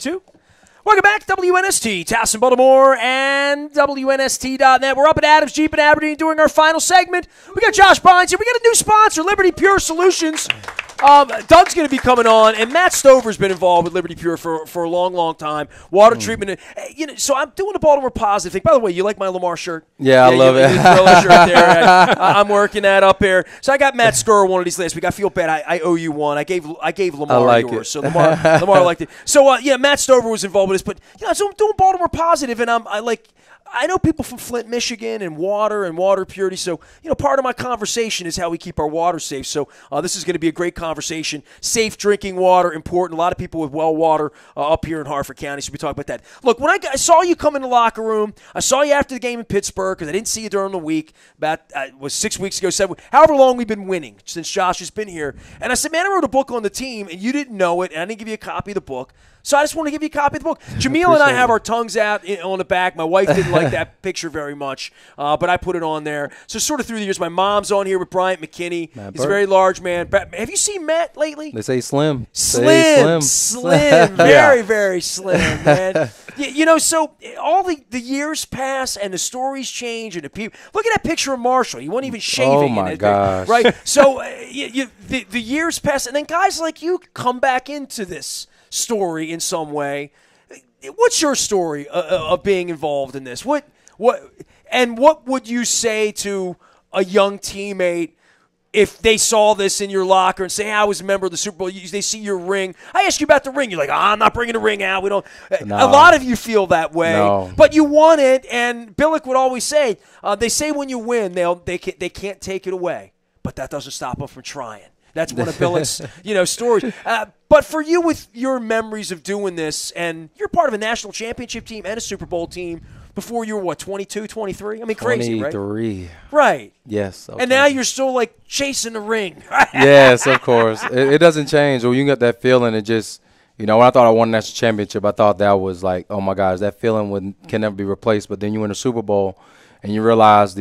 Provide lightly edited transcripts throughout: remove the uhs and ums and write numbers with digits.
2. Welcome back, WNST, Towson, Baltimore, and WNST.net. We're up at Adams Jeep in Aberdeen doing our final segment. We got Josh Bynes here. We got a new sponsor, Liberty Pure Solutions. Doug's going to be coming on, and Matt Stover's been involved with Liberty Pure for a long, long time. Water treatment. So I'm doing the Baltimore Positive thing. By the way, you like my Lamar shirt? Yeah, I love it. Thriller shirt there. I'm working that up here. So I got Matt Skura one of these last week. I feel bad. I owe you one. I gave Lamar yours. It. So Lamar liked it. So Matt Stover was involved with this, but so I'm doing Baltimore Positive, and I know people from Flint, Michigan, and water purity. So, part of my conversation is how we keep our water safe. So, this is going to be a great conversation. Safe drinking water, important. A lot of people with well water up here in Harford County. So, we talk about that. Look, when I saw you come in the locker room, I saw you after the game in Pittsburgh because I didn't see you during the week. About it was 6 weeks ago, 7 weeks, however long we've been winning since Josh has been here. And I said, man, I wrote a book on the team, and you didn't know it, and I didn't give you a copy of the book. So I just want to give you a copy of the book. Jameel and I have our tongues out on the back. My wife didn't like that picture very much, but I put it on there. So sort of through the years, my mom's on here with Bryant McKinney. He's a very large man. Have you seen Matt lately? They say slim. Slim. Very, very slim, man. So all the years pass and the stories change and the people. Look at that picture of Marshall. He wasn't even shaving. Oh, my gosh. Right? So the years pass, and then guys like you come back into this story in some way. What's your story of being involved in this? What would you say to a young teammate if they saw this in your locker and say, hey, I was a member of the Super Bowl, they see your ring. I ask you about the ring. You're like, I'm not bringing the ring out. We don't. No. A lot of you feel that way, but you want it. And Billick would always say, they say when you win, they can't take it away, but that doesn't stop them from trying. That's one of Billick's, stories. But for you, with your memories of doing this, and you're part of a national championship team and a Super Bowl team before you were, 22, 23? I mean, crazy, right? 23. Right. Yes. And now you're still, chasing the ring. Yes, of course. It doesn't change. When you get that feeling, it just, when I thought I won a national championship, I thought that was like, oh, my gosh, that feeling can never be replaced. But then you win a Super Bowl, and you realize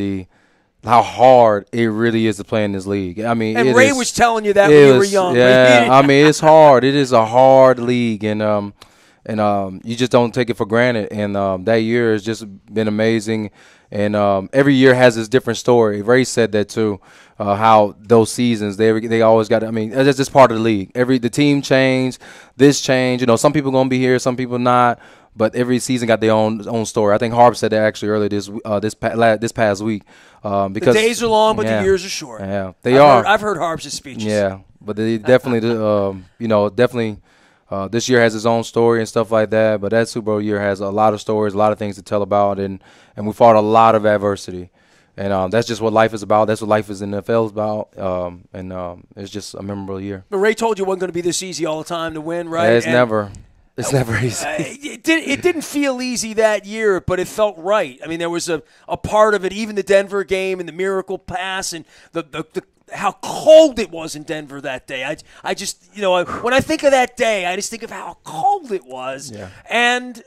how hard it really is to play in this league. I mean, and Ray was telling you that when you were young. Yeah, I mean, it's hard. It is a hard league, and you just don't take it for granted. And that year has just been amazing. And every year has its different story. Ray said that too. How those seasons they always got. I mean, that's just part of the league. The team changed, this changed. Some people gonna be here, some people not. But every season got their own story. I think Harb said that actually earlier this past week. Because the days are long, but the years are short. Yeah, they are. I've heard Harb's speeches. Yeah, but they definitely, this year has its own story and stuff like that. But that Super Bowl year has a lot of stories, a lot of things to tell about, and we fought a lot of adversity. And that's just what life is about. That's what life is in the NFL is about. It's just a memorable year. But Ray told you it wasn't going to be this easy all the time to win, right? Yeah, it's never easy. It didn't feel easy that year, but it felt right. I mean, there was a part of it, even the Denver game and the miracle pass and the how cold it was in Denver that day. I just, when I think of that day, I just think of how cold it was. Yeah. And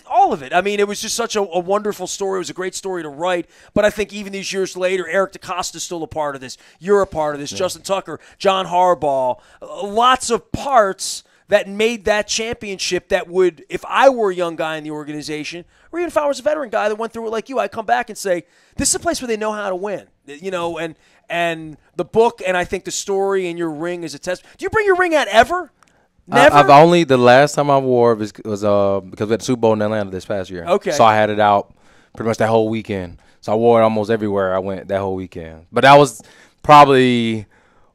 all of it. I mean, it was just such a wonderful story. It was a great story to write. But I think even these years later, Eric DeCosta's still a part of this. You're a part of this. Yeah. Justin Tucker, John Harbaugh, lots of parts that made that championship that would, if I were a young guy in the organization, or even if I was a veteran guy that went through it like you, I'd come back and say, this is a place where they know how to win. And the book and I think the story and your ring is a test. Do you bring your ring out ever? Never? The last time I wore it was because we had the Super Bowl in Atlanta this past year. Okay. So I had it out pretty much that whole weekend. So I wore it almost everywhere I went that whole weekend. But that was probably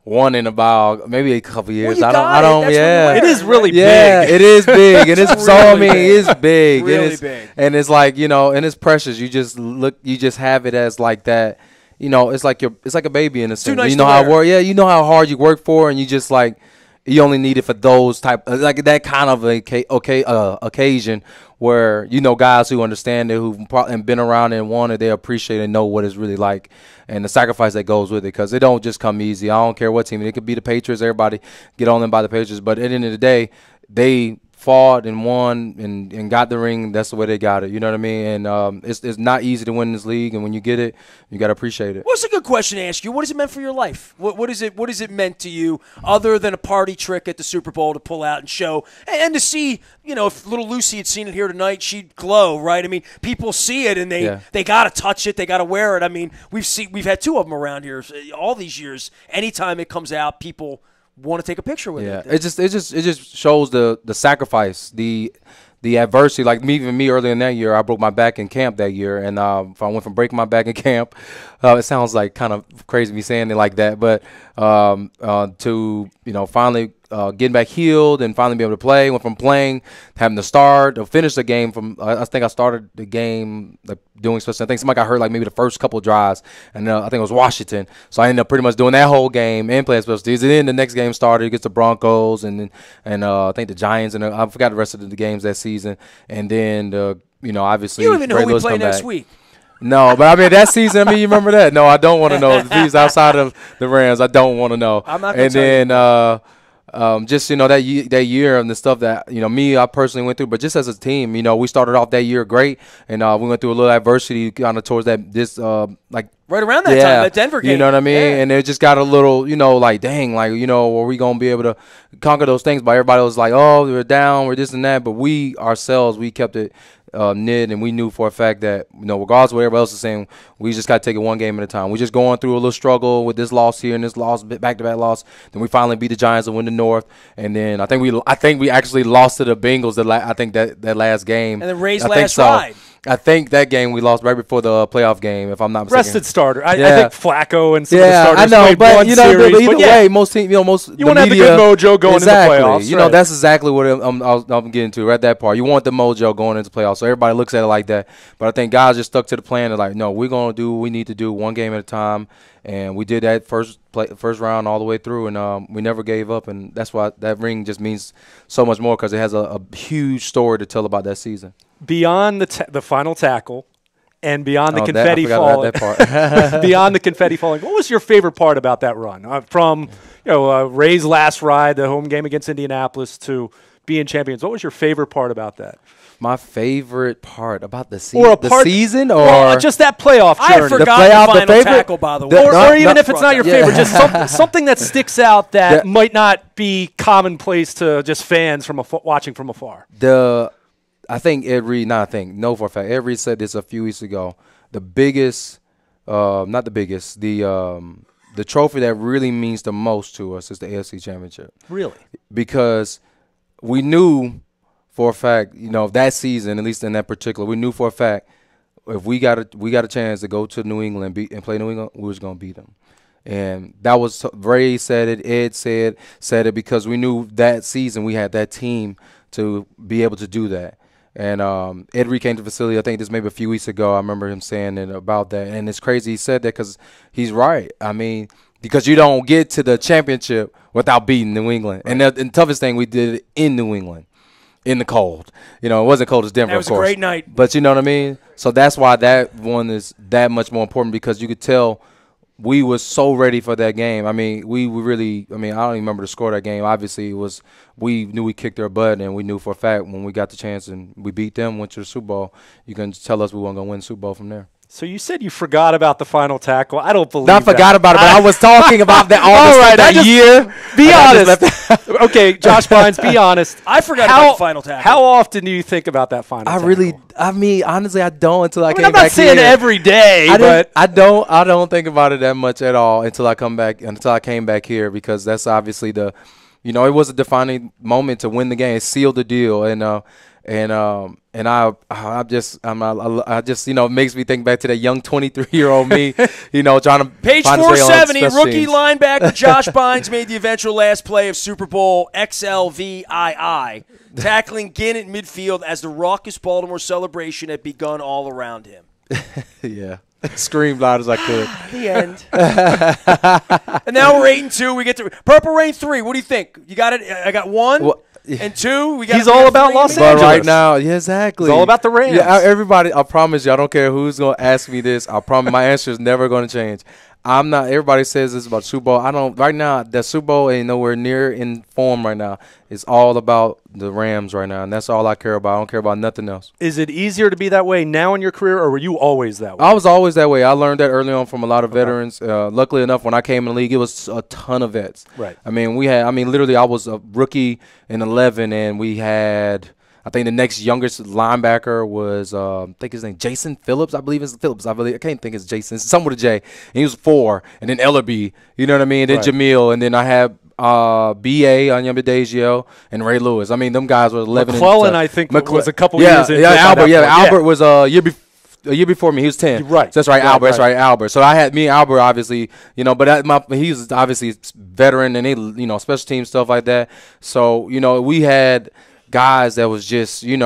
one in about maybe a couple years. Well, it is really big. Yeah, it is big. And it's really it is big. Really big. And it's like, and it's precious. You just have it as like that. It's like a baby in a sense. Nice how work. Yeah, you know how hard you work for, and you just like you only need it for those type like that kind of occasion where guys who understand it, who've probably been around and won it, they appreciate and know what it's really like and the sacrifice that goes with it, because it don't just come easy. I don't care what team. It could be the Patriots. Everybody get on them by the Patriots, but at the end of the day, they fought and won and got the ring, that's the way they got it. You know what I mean? And it's not easy to win this league, and when you get it, you got to appreciate it. What's a good question to ask you? What has it meant for your life? What is it meant to you other than a party trick at the Super Bowl to pull out and show and to see, if little Lucy had seen it here tonight, she'd glow, right? I mean, people see it and they got to touch it, they got to wear it. I mean, we've had two of them around here all these years. Anytime it comes out, people want to take a picture with it. It just shows the sacrifice, the adversity. Like even me earlier in that year, I broke my back in camp that year, and if I went from breaking my back in camp, it sounds like kind of crazy me saying it like that, but to finally getting back healed and finally be able to play. Went from playing, having to start, to finish the game. I think I started the game doing special. I think somebody got hurt like maybe the first couple of drives, and I think it was Washington. So I ended up pretty much doing that whole game and playing special teams. And then the next game started against the Broncos and I think the Giants, and I forgot the rest of the games that season. And then obviously you don't even know who we play next back. week. No, but I mean that season. You remember that? No, I don't want to know. The teams outside of the Rams, I don't want to know. I'm not. And then. Just that year and the stuff that I personally went through, but just as a team, we started off that year great, and we went through a little adversity kind of towards right around that time, that Denver game. You know what I mean? Yeah. And it just got a little, dang, are we gonna be able to conquer those things? But everybody was like, oh, we're down, we're this and that, but we ourselves, we kept it knit, and we knew for a fact that regardless of what everybody else is saying, we just got to take it one game at a time. We're just going through a little struggle with this loss here and this loss, back-to-back loss. Then we finally beat the Giants and win the North, and then I think we actually lost to the Bengals. I think that last game, and then Ray's last ride. I think that game we lost right before the playoff game, if I'm not mistaken. Rested starter. I think Flacco and some of the starters I know, played but one series. Either way, most teams, you want to have the good mojo going into the playoffs. Right. That's exactly what I'm getting to right that part. You want the mojo going into the playoffs, so everybody looks at it like that. But I think guys just stuck to the plan. They're like, no, we're gonna do what we need to do, one game at a time, and we did that first round all the way through, and we never gave up, and that's why that ring just means so much more because it has a huge story to tell about that season. Beyond the final tackle. And beyond the confetti falling, beyond the confetti falling, what was your favorite part about that run? From Ray's last ride, the home game against Indianapolis, to being champions. What was your favorite part about that? My favorite part about the season, or just that playoff journey. I had forgotten the final tackle, by the way. Or even if it's not your favorite, just something that sticks out that might not be commonplace to just fans watching from afar. I think Ed Reed, no for a fact. Ed Reed said this a few weeks ago. The biggest, not the biggest, the trophy that really means the most to us is the AFC Championship. Really? Because we knew for a fact, that season, at least in that particular, we knew for a fact if we got a chance to go to New England and play New England, we was going to beat them. And that was Ray said it, Ed said it because we knew that season we had that team to be able to do that. And Ed Reed came to the facility, I think this maybe a few weeks ago. I remember him saying it about that. And it's crazy he said that because he's right. I mean, because you don't get to the championship without beating New England. Right. And the toughest thing, we did it in New England, in the cold. It wasn't cold as Denver, of course. That was a great night. But you know what I mean? So that's why that one is that much more important because you could tell we were so ready for that game. I mean, we really – I don't even remember the score of that game. Obviously, it was – we knew we kicked their butt, and we knew for a fact when we got the chance and we beat them, went to the Super Bowl, you can tell us we weren't going to win the Super Bowl from there. So you said you forgot about the final tackle. I don't believe that. I forgot about it, but I was talking about that year. Be honest. Okay, Josh Bynes, be honest. I forgot about the final tackle. How often do you think about that final tackle? Honestly, I don't until I came back here. I'm not saying every day, but I don't think about it that much at all until I came back here because that's obviously it was a defining moment to win the game. It sealed the deal, and I just it makes me think back to that young 23-year-old me, trying to page 470 rookie linebacker Josh Bynes made the eventual last play of Super Bowl XLVII, tackling Ginn at midfield as the raucous Baltimore celebration had begun all around him. Yeah. Screamed loud as I could. The end. And now we're 8-2. We get to Purple Rain 3. What do you think? You got it? I got 1 and 2. He's all about Los Angeles. But right now, exactly. It's all about the Rams. Yeah, everybody, I promise you, I don't care who's going to ask me this. I promise my answer is never going to change. I'm not. Everybody says this about Super Bowl. I don't. Right now, the Super Bowl ain't nowhere near in form right now. It's all about the Rams right now, and that's all I care about. I don't care about nothing else. Is it easier to be that way now in your career, or were you always that way? I was always that way. I learned that early on from a lot of veterans. Luckily enough, when I came in the league, it was a ton of vets. Right. I mean, literally, I was a rookie in 11, and we had. I think the next youngest linebacker was, I think his name, Jason Phillips, I believe it's Phillips. I can't think it's Jason. It's somewhere with a J. And he was 4. And then Ellerby, you know what I mean? And then Jamil. And then I had B.A. Onyema Dejio and Ray Lewis. I mean, them guys were 11. McClellan, I think, was a couple years into Albert. Yeah, Albert was a year before me. He was 10. Right. So that's right, Albert. That's right, Albert. So I had me and Albert, obviously, you know, but he was obviously veteran and, special team stuff like that. So, we had – guys that was just, we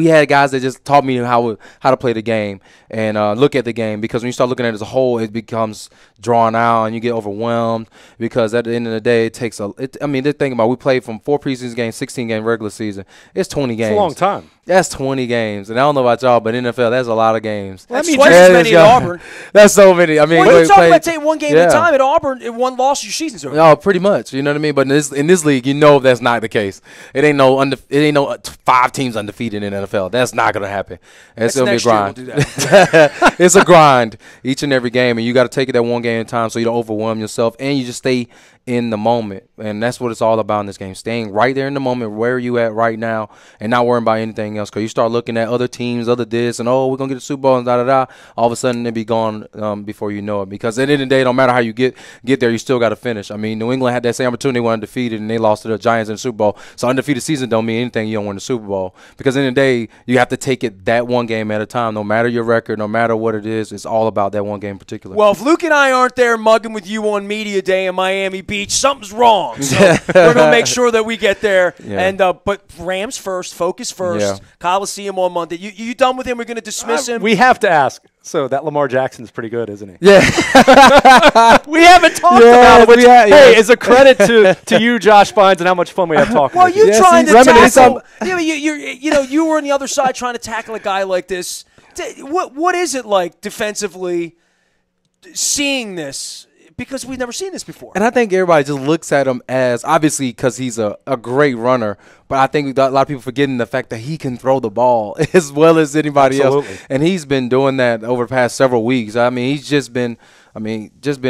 had guys that just taught me how to play the game and look at the game, because when you start looking at it as a whole, it becomes drawn out and you get overwhelmed, because at the end of the day, they're thinking about, we played from 4 preseason games, 16 game regular season. It's 20 games. It's a long time. That's 20 games. And I don't know about y'all, but NFL, that's a lot of games. That's twice as many at Auburn. That's so many. I mean, you're talking about taking one game at a time at Auburn, and one loss, your season's over. No, pretty much. You know what I mean? But in this league, that's not the case. It ain't no 5 teams undefeated in the NFL. That's not going to happen. It's going to be a grind. We'll do that. It's a grind each and every game, and you got to take it at one game at a time so you don't overwhelm yourself, and you just stay in the moment. And that's what it's all about in this game, staying right there in the moment, where are you at right now, and not worrying about anything else, because you start looking at other teams, other this, and we're going to get a Super Bowl and da-da-da. All of a sudden, it'll be gone before you know it, because at the end of the day, no matter how you get there, you still got to finish. I mean, New England had that same opportunity, they were undefeated, and they lost to the Giants in the Super Bowl. So undefeated season don't mean anything, you don't win the Super Bowl, because at the end of the day, you have to take it that one game at a time, no matter your record, no matter what it is. It's all about that one game in particular. Well, if Luke and I aren't there mugging with you on Media Day in Miami Beach, something's wrong. So we're going to make sure that we get there. Yeah. And but Rams first, focus first. Yeah. Coliseum on Monday. You done with him? We're going to dismiss him? We have to ask. So that Lamar Jackson's pretty good, isn't he? Yeah. We haven't talked about it, which, hey, is a credit to you, Josh Bynes, and how much fun we have talking. Well, you're trying to tackle. You were on the other side trying to tackle a guy like this. What is it like defensively seeing this? Because we've never seen this before. And I think everybody just looks at him as, obviously, because he's a great runner, but I think a lot of people forgetting the fact that he can throw the ball as well as anybody else. And he's been doing that over the past several weeks. I mean, he's just been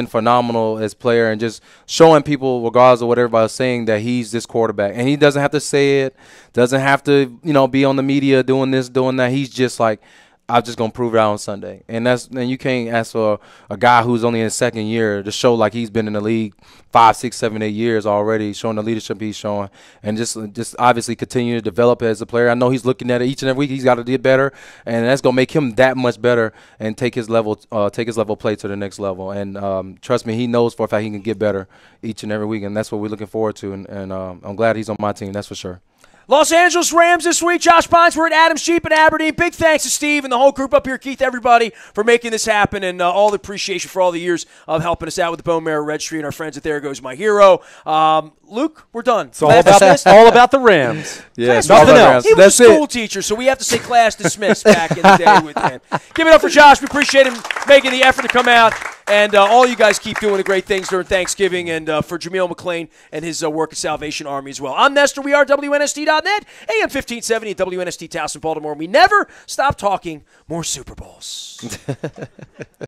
phenomenal as a player, and just showing people, regardless of what everybody's saying, that he's this quarterback. And he doesn't have to say it, doesn't have to, be on the media doing this, doing that. He's just like, I'm just gonna prove it out on Sunday, and you can't ask for a guy who's only in his second year to show like he's been in the league 5, 6, 7, 8 years already, showing the leadership he's showing, and just obviously continue to develop as a player. I know he's looking at it each and every week. He's got to get better, and that's gonna make him that much better and take his level play to the next level. And trust me, he knows for a fact he can get better each and every week, and that's what we're looking forward to. And I'm glad he's on my team. That's for sure. Los Angeles Rams this week. Josh Bynes, we're at Adams Jeep in Aberdeen. Big thanks to Steve and the whole group up here, Keith, everybody, for making this happen, and all the appreciation for all the years of helping us out with the Bone Marrow Registry and our friends at There Goes My Hero. Luke, we're done. It's all about the Rams. Yeah, nothing else. He was a school teacher, so we have to say class dismissed back in the day with him. Give it up for Josh. We appreciate him making the effort to come out. And all you guys keep doing the great things during Thanksgiving, and for Jamil McClain and his work at Salvation Army as well. I'm Nestor. We are WNST.net, AM 1570 at WNST Towson, Baltimore. We never stop talking more Super Bowls.